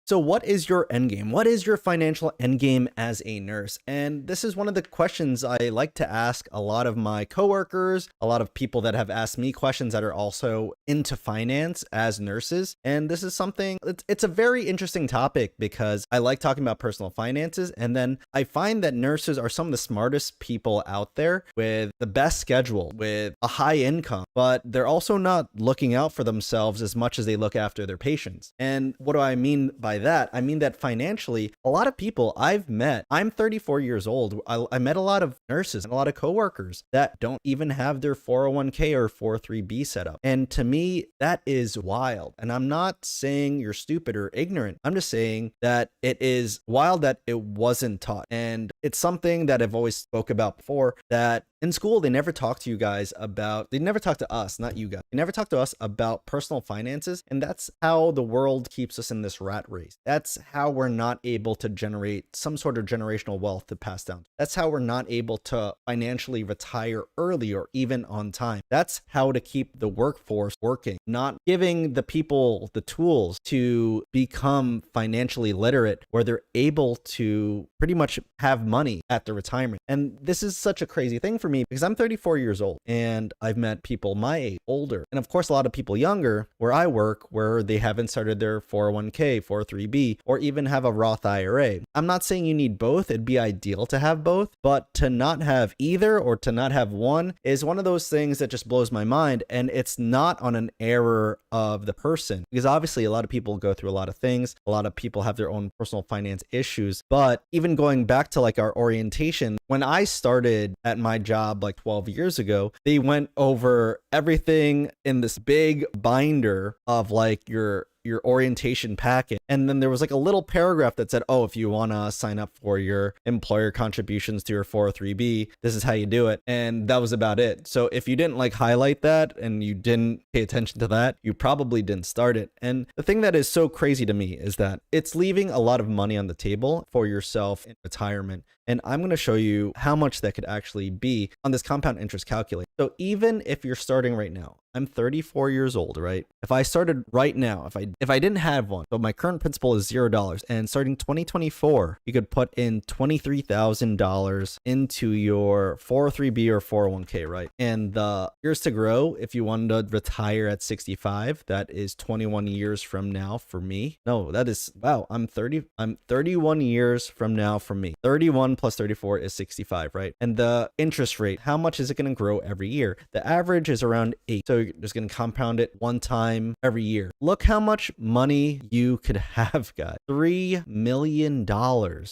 So what is your end game? What is your financial end game as a nurse? And this is one of the questions I like to ask a lot of my coworkers, a lot of people that have asked me questions that are also into finance as nurses. And this is something, it's a very interesting topic because I like talking about personal finances. And then I find that nurses are some of the smartest people out there with the best schedule, with a high income, but they're also not looking out for themselves as much as they look after their patients. And what do I mean by that? I mean that financially, a lot of people I've met, I'm 34 years old. I met a lot of nurses and a lot of coworkers that don't even have their 401k or 403b set up. And to me, that is wild. And I'm not saying you're stupid or ignorant. I'm just saying that it is wild that it wasn't taught. And it's something that I've always spoke about before, that in school, they never talk to you guys about, they never talk to us, not you guys. They never talk to us about personal finances. And that's how the world keeps us in this rat race. That's how we're not able to generate some sort of generational wealth to pass down. That's how we're not able to financially retire early or even on time. That's how to keep the workforce working, not giving the people the tools to become financially literate where they're able to pretty much have money at their retirement. And this is such a crazy thing for me because I'm 34 years old and I've met people my age, older, and of course a lot of people younger where I work where they haven't started their 401k, 403b, or even have a Roth IRA. I'm not saying you need both. It'd be ideal to have both, but to not have either or to not have one is one of those things that just blows my mind. And it's not on an error of the person because obviously a lot of people go through a lot of things. A lot of people have their own personal finance issues, but even going back to like our orientation, when I started at my job like 12 years ago, they went over everything in this big binder of like your orientation packet. And then there was like a little paragraph that said, oh, if you want to sign up for your employer contributions to your 403b, this is how you do it. And that was about it. So if you didn't like highlight that and you didn't pay attention to that, you probably didn't start it. And the thing that is so crazy to me is that it's leaving a lot of money on the table for yourself in retirement. And I'm going to show you how much that could actually be on this compound interest calculator. So even if you're starting right now, I'm 34 years old, right? If I started right now, if I didn't have one, so my current principal is $0, and starting 2024, you could put in $23,000 into your 403b or 401k, right? And the years to grow, if you wanted to retire at 65, that is 21 years from now for me. No, that is, wow, I'm 31 years from now for me. 31 plus 34 is 65, right? And the interest rate, how much is it going to grow every year? The average is around 8. So you're just going to compound it one time every year. Look how much money you could have, guys. $3 million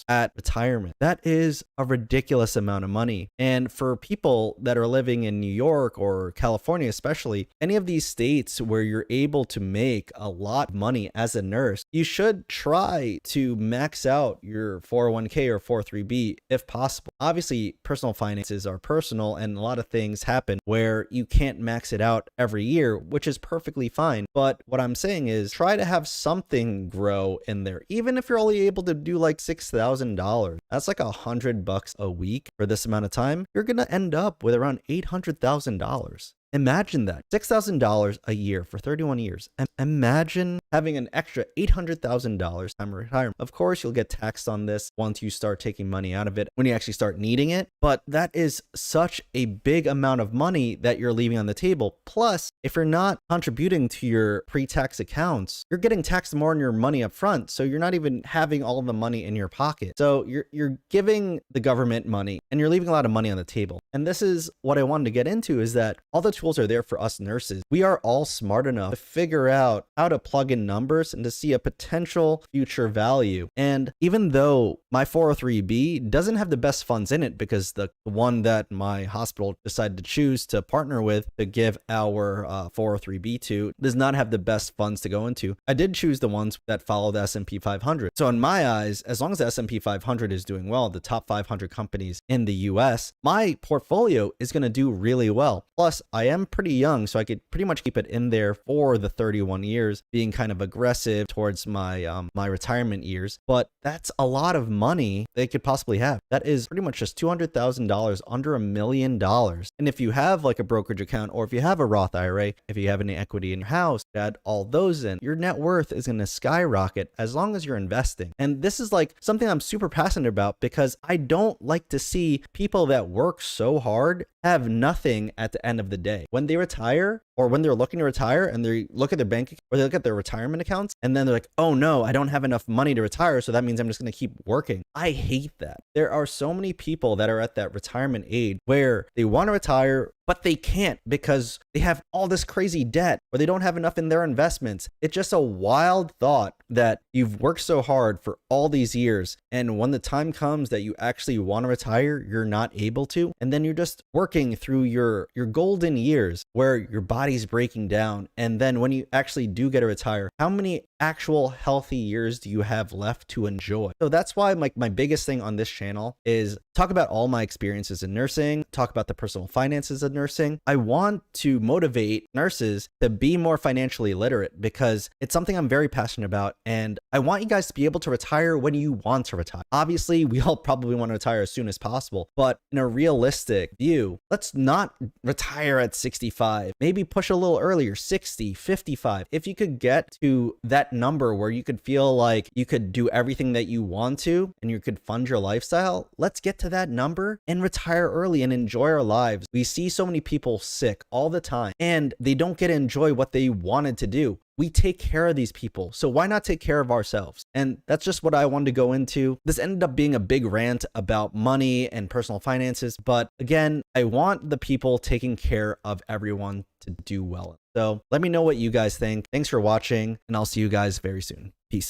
at retirement. That is a ridiculous amount of money. And for people that are living in New York or California, especially, any of these states where you're able to make a lot of money as a nurse, you should try to max out your 401k or 403b if possible. Obviously, personal finances are personal and a lot of things happen where you can't max it out every year, which is perfectly fine. But what I'm saying is try to have something grow in there. Even if you're only able to do like $6,000, that's like $100 a week for this amount of time. You're going to end up with around $800,000. Imagine that, $6,000 a year for 31 years. And imagine having an extra $800,000 time retirement. Of course, you'll get taxed on this once you start taking money out of it, when you actually start needing it. But that is such a big amount of money that you're leaving on the table. Plus, if you're not contributing to your pre-tax accounts, you're getting taxed more on your money up front. So you're not even having all the money in your pocket. So you're giving the government money and you're leaving a lot of money on the table. And this is what I wanted to get into, is that all the tools are there for us nurses. We are all smart enough to figure out how to plug in numbers and to see a potential future value. And even though my 403b doesn't have the best funds in it, because the one that my hospital decided to choose to partner with to give our 403b to does not have the best funds to go into, I did choose the ones that follow the S&P 500. So in my eyes, as long as the S&P 500 is doing well, the top 500 companies in the US, my portfolio is going to do really well. Plus, I am pretty young, so I could pretty much keep it in there for the 31 years, being kind of aggressive towards my my retirement years. But that's a lot of money they could possibly have. That is pretty much just $200,000, under $1 million. And if you have like a brokerage account, or if you have a Roth IRA, if you have any equity in your house, add all those in, your net worth is going to skyrocket as long as you're investing. And this is like something I'm super passionate about, because I don't like to see people that work so hard have nothing at the end of the day. When they retire, or when they're looking to retire and they look at their bank, or they look at their retirement accounts, and then they're like, oh no, I don't have enough money to retire, so that means I'm just going to keep working. I hate that. There are so many people that are at that retirement age where they want to retire, but they can't because they have all this crazy debt, or they don't have enough in their investments. It's just a wild thought that you've worked so hard for all these years, and when the time comes that you actually want to retire, you're not able to, and then you're just working through your golden years where your body's breaking down. And then when you actually do get to retire, how many actual healthy years do you have left to enjoy? So that's why my biggest thing on this channel is talk about all my experiences in nursing, talk about the personal finances of nursing. I want to motivate nurses to be more financially literate, because it's something I'm very passionate about, and I want you guys to be able to retire when you want to retire. Obviously, we all probably want to retire as soon as possible, but in a realistic view, let's not retire at 65. Maybe push a little earlier, 60, 55. If you could get to that number where you could feel like you could do everything that you want to and you could fund your lifestyle, let's get to that number and retire early and enjoy our lives. We see so many people sick all the time, and they don't get to enjoy what they wanted to do. We take care of these people, so why not take care of ourselves? And that's just what I wanted to go into. This ended up being a big rant about money and personal finances, but again, I want the people taking care of everyone to do well. So let me know what you guys think. Thanks for watching, and I'll see you guys very soon.